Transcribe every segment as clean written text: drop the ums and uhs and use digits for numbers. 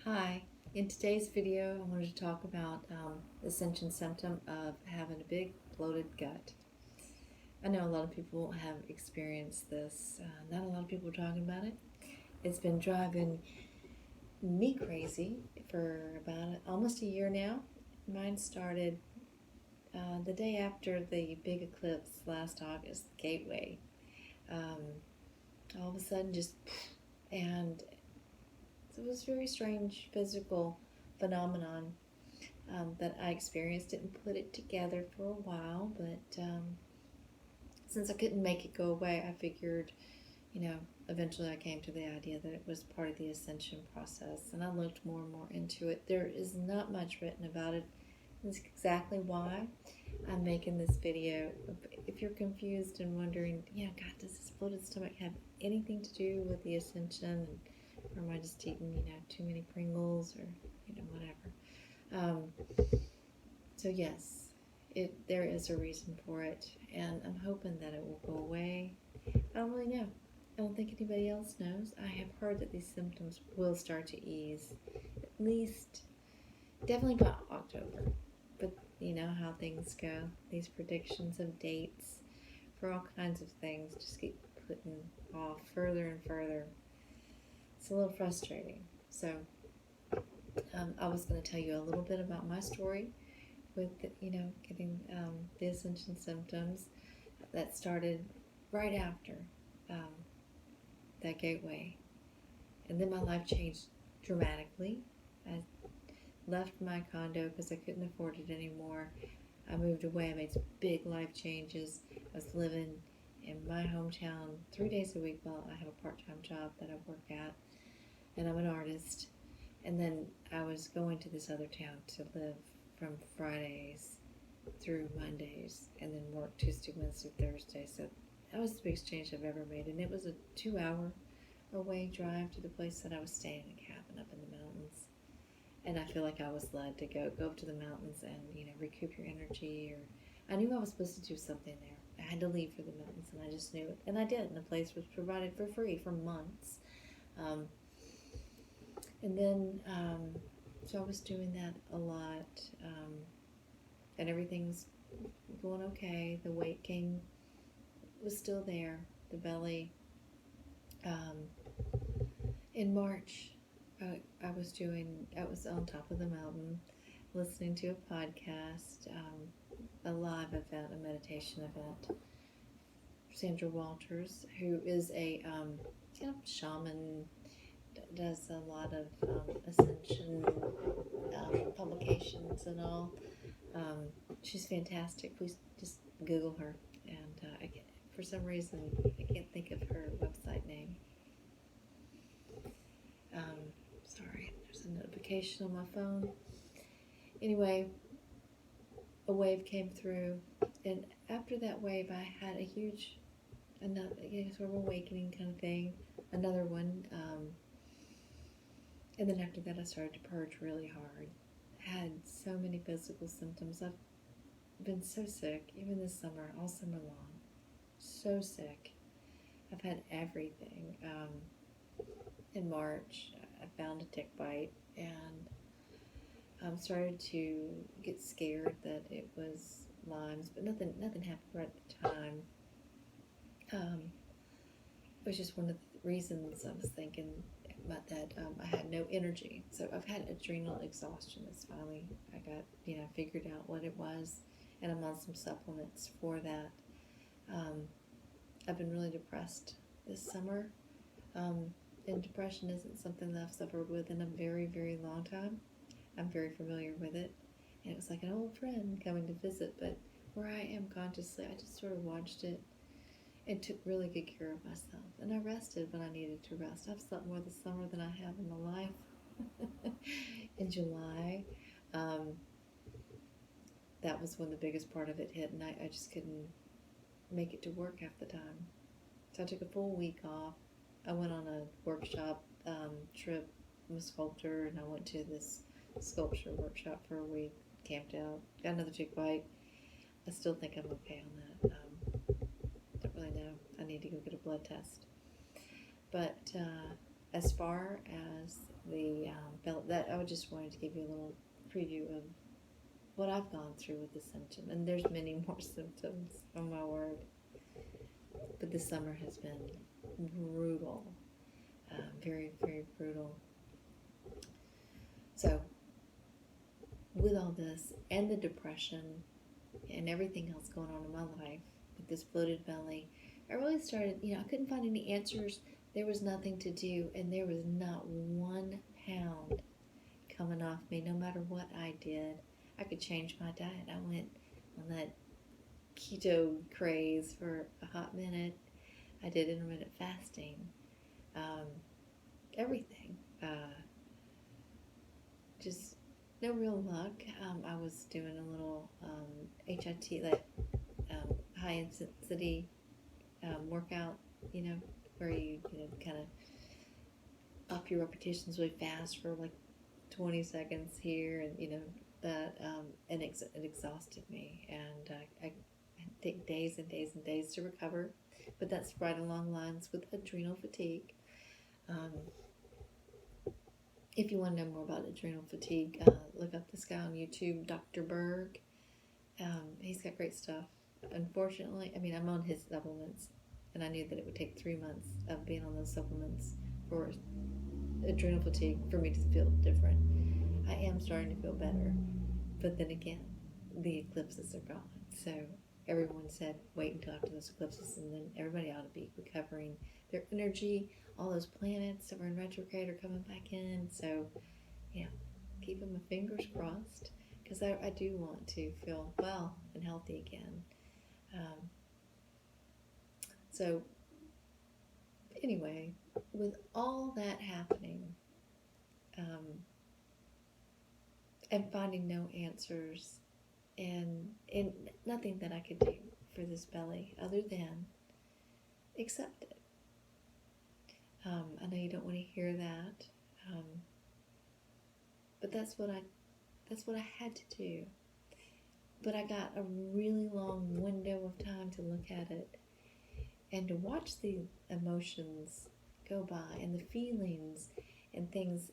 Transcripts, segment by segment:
Hi, in today's video I wanted to talk about the Ascension symptom of having a big bloated gut. I know a lot of people have experienced this. Not a lot of people are talking about it. It's been driving me crazy for about almost a year now. Mine started the day after the big eclipse last August, Gateway. All of a sudden and it was a very strange physical phenomenon that I experienced. Didn't put it together for a while, but since I couldn't make it go away, I figured, eventually I came to the idea that it was part of the ascension process, and I looked more and more into it. There is not much written about it. That's exactly why I'm making this video. If you're confused and wondering, God, does this bloated stomach have anything to do with the ascension? Or am I just eating, too many Pringles or, whatever? So yes, there is a reason for it, and I'm hoping that it will go away. I don't really know. I don't think anybody else knows. I have heard that these symptoms will start to ease, at least, definitely by October. But you know how things go. These predictions of dates for all kinds of things just keep putting off further and further. It's a little frustrating. So I was going to tell you a little bit about my story with, getting the Ascension symptoms that started right after that gateway. And then my life changed dramatically. I left my condo because I couldn't afford it anymore. I moved away. I made some big life changes. I was living in my hometown 3 days a week while I have a part-time job that I work at, and I'm an artist. And then I was going to this other town to live from Fridays through Mondays, and then work Tuesday, Wednesday, Thursday. So that was the biggest change I've ever made, and it was a 2-hour away drive to the place that I was staying in a cabin up in the mountains. And I feel like I was led to go up to the mountains and recoup your energy. Or I knew I was supposed to do something there. I had to leave for the mountains, and I just knew it, and I did. And the place was provided for free for months. And then so I was doing that a lot, and everything was going okay. The weight gain was still there, the belly. In March, I was on top of the mountain listening to a podcast, a live event, a meditation event. Sandra Walters, who is a shaman, does a lot of ascension publications and all. She's fantastic. Please just Google her. And for some reason, I can't think of her website name. Sorry, there's a notification on my phone. Anyway, a wave came through, and after that wave, I had a huge, another sort of awakening kind of thing, another one. And then after that, I started to purge really hard. I had so many physical symptoms. I've been so sick, even this summer, all summer long. So sick. I've had everything. In March, I found a tick bite and started to get scared that it was Lyme's, but nothing happened right at the time. It was just one of the reasons I was thinking about that. I had no energy, so I've had adrenal exhaustion. That's finally I got figured out what it was, and I'm on some supplements for that. I've been really depressed this summer. And depression isn't something that I've suffered with in a very, very long time. I'm very familiar with it. And it was like an old friend coming to visit, but where I am consciously, I just sort of watched it and took really good care of myself. And I rested when I needed to rest. I've slept more this summer than I have in my life. In July, that was when the biggest part of it hit, and I just couldn't make it to work half the time. So I took a full week off. I went on a workshop trip. I'm a sculptor, and I went to this sculpture workshop for a week, camped out, got another tick bite. I still think I'm okay on that. Don't really know. I need to go get a blood test. But as far as the that I just wanted to give you a little preview of what I've gone through with the symptom, and there's many more symptoms. Oh my word! But this summer has been brutal, very, very brutal. So, with all this and the depression and everything else going on in my life with this bloated belly, I really started. I couldn't find any answers. There was nothing to do, and there was not 1 pound coming off me, no matter what I did. I could change my diet. I went on that keto craze for a hot minute. I did intermittent fasting, everything. Just no real luck. I was doing a little HIT, like high intensity workout, where you kind of up your repetitions really fast for like 20 seconds here, and that and it exhausted me, and I take days and days and days to recover. But that's right along lines with adrenal fatigue. If you want to know more about adrenal fatigue, look up this guy on YouTube, Dr. Berg. He's got great stuff. Unfortunately, I'm on his supplements, and I knew that it would take 3 months of being on those supplements for adrenal fatigue for me to feel different. I am starting to feel better, but then again, the eclipses are gone. So everyone said, wait until after those eclipses, and then everybody ought to be recovering their energy. All those planets that were in retrograde are coming back in. So, keeping my fingers crossed, because I do want to feel well and healthy again. So, anyway, with all that happening, and finding no answers, and nothing that I could do for this belly other than accept it. I know you don't want to hear that, but that's what I had to do. But I got a really long window of time to look at it and to watch the emotions go by and the feelings and things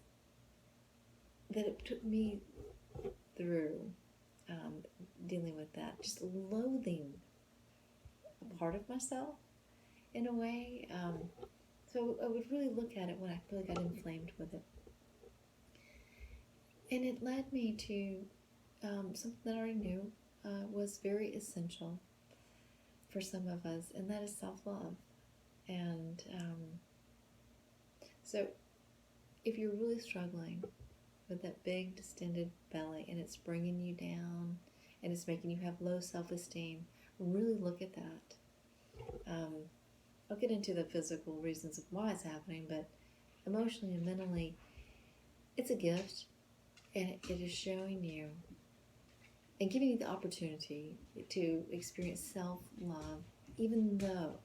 that it took me through dealing with that, just loathing a part of myself in a way. So I would really look at it when I really got inflamed with it. And it led me to something that I already knew was very essential for some of us, and that is self-love. And so if you're really struggling with that big distended belly and it's bringing you down and it's making you have low self-esteem, really look at that. I'll get into the physical reasons of why it's happening, but emotionally and mentally, it's a gift, and it is showing you and giving you the opportunity to experience self-love, even though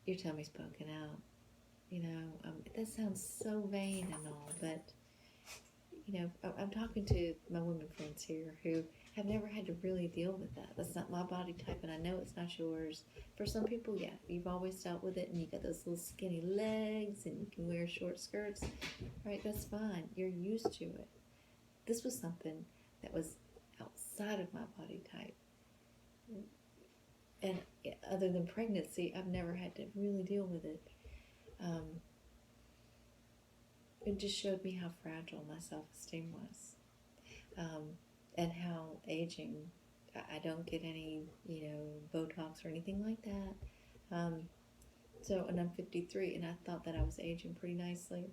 your tummy's poking out. That sounds so vain and all, but I'm talking to my women friends here who have never had to really deal with that. That's not my body type, and I know it's not yours. For some people, yeah, you've always dealt with it, and you got those little skinny legs, and you can wear short skirts. Right, that's fine. You're used to it. This was something that was outside of my body type. And other than pregnancy, I've never had to really deal with it. It just showed me how fragile my self-esteem was, and how aging. I don't get any, Botox or anything like that. And I'm 53, and I thought that I was aging pretty nicely.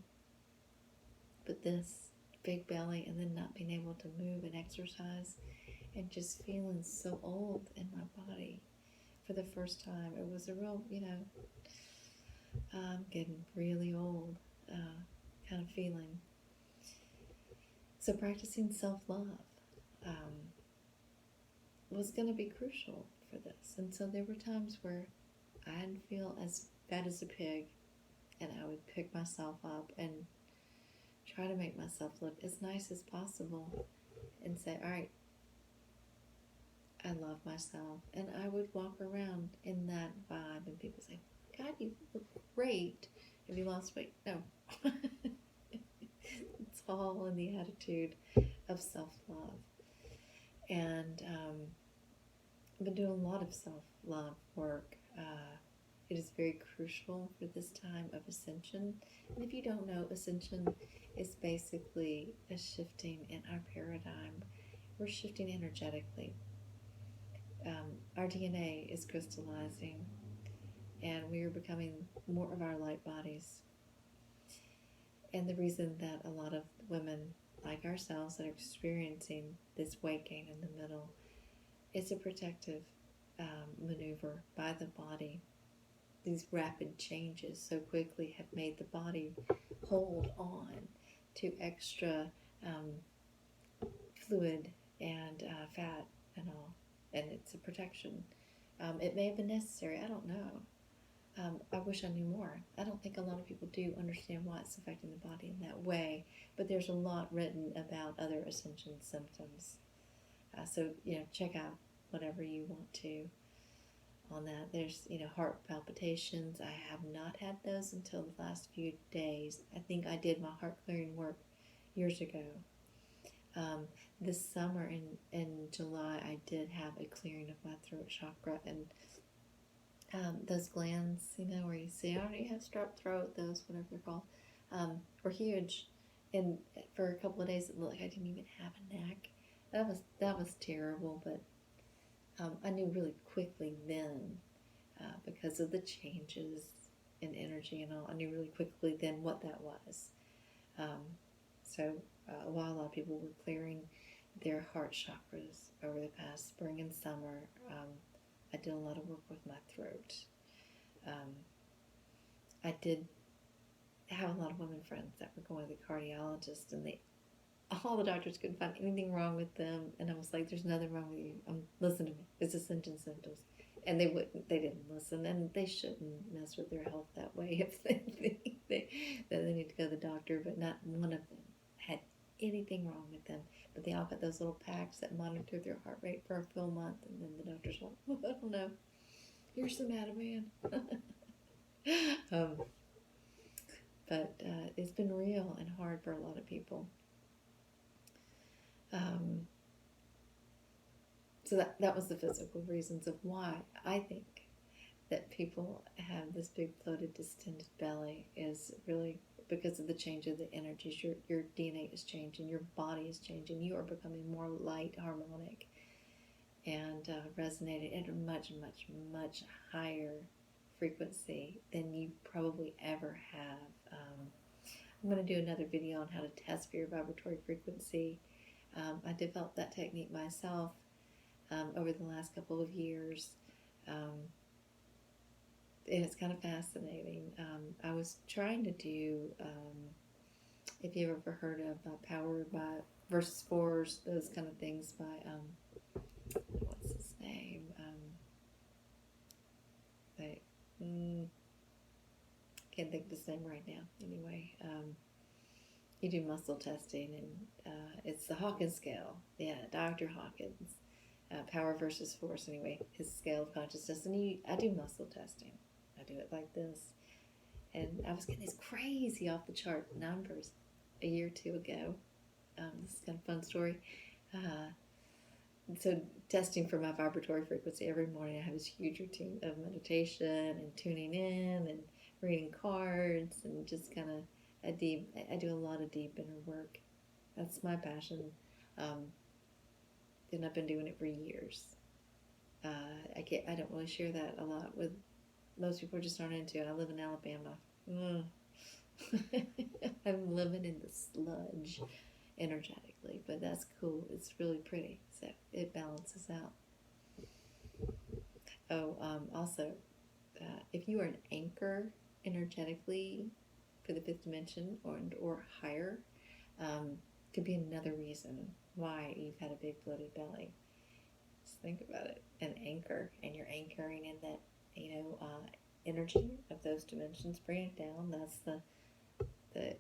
But this big belly, and then not being able to move and exercise, and just feeling so old in my body for the first time. It was a real, I'm getting really old kind of feeling. So practicing self-love was going to be crucial for this. And so there were times where I'd feel as bad as a pig, and I would pick myself up and try to make myself look as nice as possible and say, all right, I love myself. And I would walk around in that vibe, and people say, God, you look great. Have you lost weight? No. It's all in the attitude of self-love. And I've been doing a lot of self-love work. It is very crucial for this time of ascension. And if you don't know, ascension is basically a shifting in our paradigm. We're shifting energetically. Our DNA is crystallizing, and we are becoming more of our light bodies. And the reason that a lot of women like ourselves that are experiencing this weight gain in the middle, it's a protective maneuver by the body. These rapid changes so quickly have made the body hold on to extra fluid and fat and all, and it's a protection. It may have been necessary, I don't know. I wish I knew more. I don't think a lot of people do understand why it's affecting the body in that way, but there's a lot written about other ascension symptoms. So, check out whatever you want to on that. There's, heart palpitations. I have not had those until the last few days. I think I did my heart clearing work years ago. This summer in July, I did have a clearing of my throat chakra, and those glands, where you see, I already have strep throat, those, whatever they're called, were huge. And for a couple of days, it looked like I didn't even have a neck. That was terrible, but I knew really quickly then, because of the changes in energy and all, I knew really quickly then what that was. So while a lot of people were clearing their heart chakras over the past spring and summer, I did a lot of work with my throat. I did have a lot of women friends that were going to the cardiologist, and all the doctors couldn't find anything wrong with them, and I was like, "There's nothing wrong with you. Listen to me. It's Ascension Symptoms," and they didn't listen, and they shouldn't mess with their health that way if they think that they need to go to the doctor. But not one of them had anything wrong with them. But they all got those little packs that monitor their heart rate for a full month, and then the doctor's like, "Well, I don't know. Here's some Ativan." But it's been real and hard for a lot of people. So that was the physical reasons of why I think that people have this big bloated distended belly is really because of the change of the energies. Your DNA is changing, your body is changing, you are becoming more light, harmonic, and resonating at a much, much, much higher frequency than you probably ever have. I'm going to do another video on how to test for your vibratory frequency. I developed that technique myself over the last couple of years, and it's kind of fascinating. I was trying to do, if you've ever heard of Power by versus Force, those kind of things by, what's his name? Can't think of his name right now. Anyway, you do muscle testing, and it's the Hawkins scale. Yeah, Dr. Hawkins, Power versus Force. Anyway, his scale of consciousness, and I do muscle testing. I do it like this, and I was getting these crazy off the chart numbers a year or two ago. This is kind of a fun story. So testing for my vibratory frequency every morning, I have this huge routine of meditation and tuning in and reading cards and just kind of I do a lot of deep inner work. That's my passion, and I've been doing it for years. I don't really share that a lot with most people. Just aren't into it. I live in Alabama. I'm living in the sludge energetically, but that's cool. It's really pretty, so it balances out. Also, if you are an anchor energetically for the fifth dimension or higher, could be another reason why you've had a big bloated belly. Just think about it, an anchor, and you're anchoring in that energy of those dimensions. Bring it down. That's the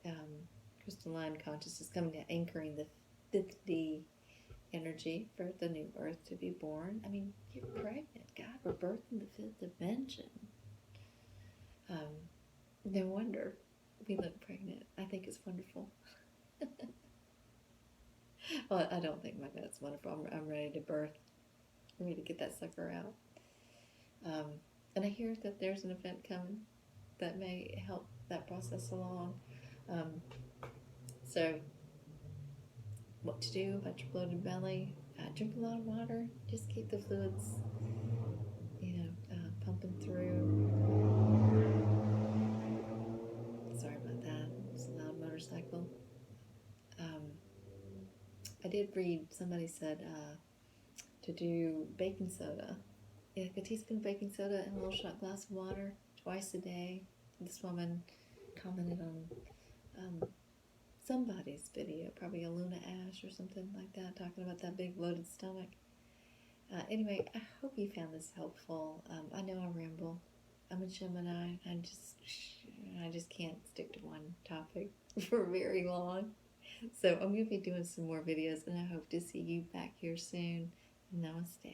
crystalline consciousness coming down, anchoring the 5D energy for the new earth to be born. I mean, you're pregnant. God, we're birthing the fifth dimension. No wonder we look pregnant. I think it's wonderful. Well, I don't think my gut's wonderful. I'm ready to birth. I'm ready to get that sucker out. Um, and I hear that there's an event coming that may help that process along. Um, so, what to do about your bloated belly? Drink a lot of water. Just keep the fluids, pumping through. Sorry about that. It's a loud motorcycle. I did read, somebody said to do baking soda. Yeah, like a teaspoon of baking soda and a little shot glass of water twice a day. This woman commented on somebody's video, probably a Luna Ash or something like that, talking about that big bloated stomach. Anyway, I hope you found this helpful. I know I ramble. I'm a Gemini. I just can't stick to one topic for very long. So I'm going to be doing some more videos, and I hope to see you back here soon. Namaste.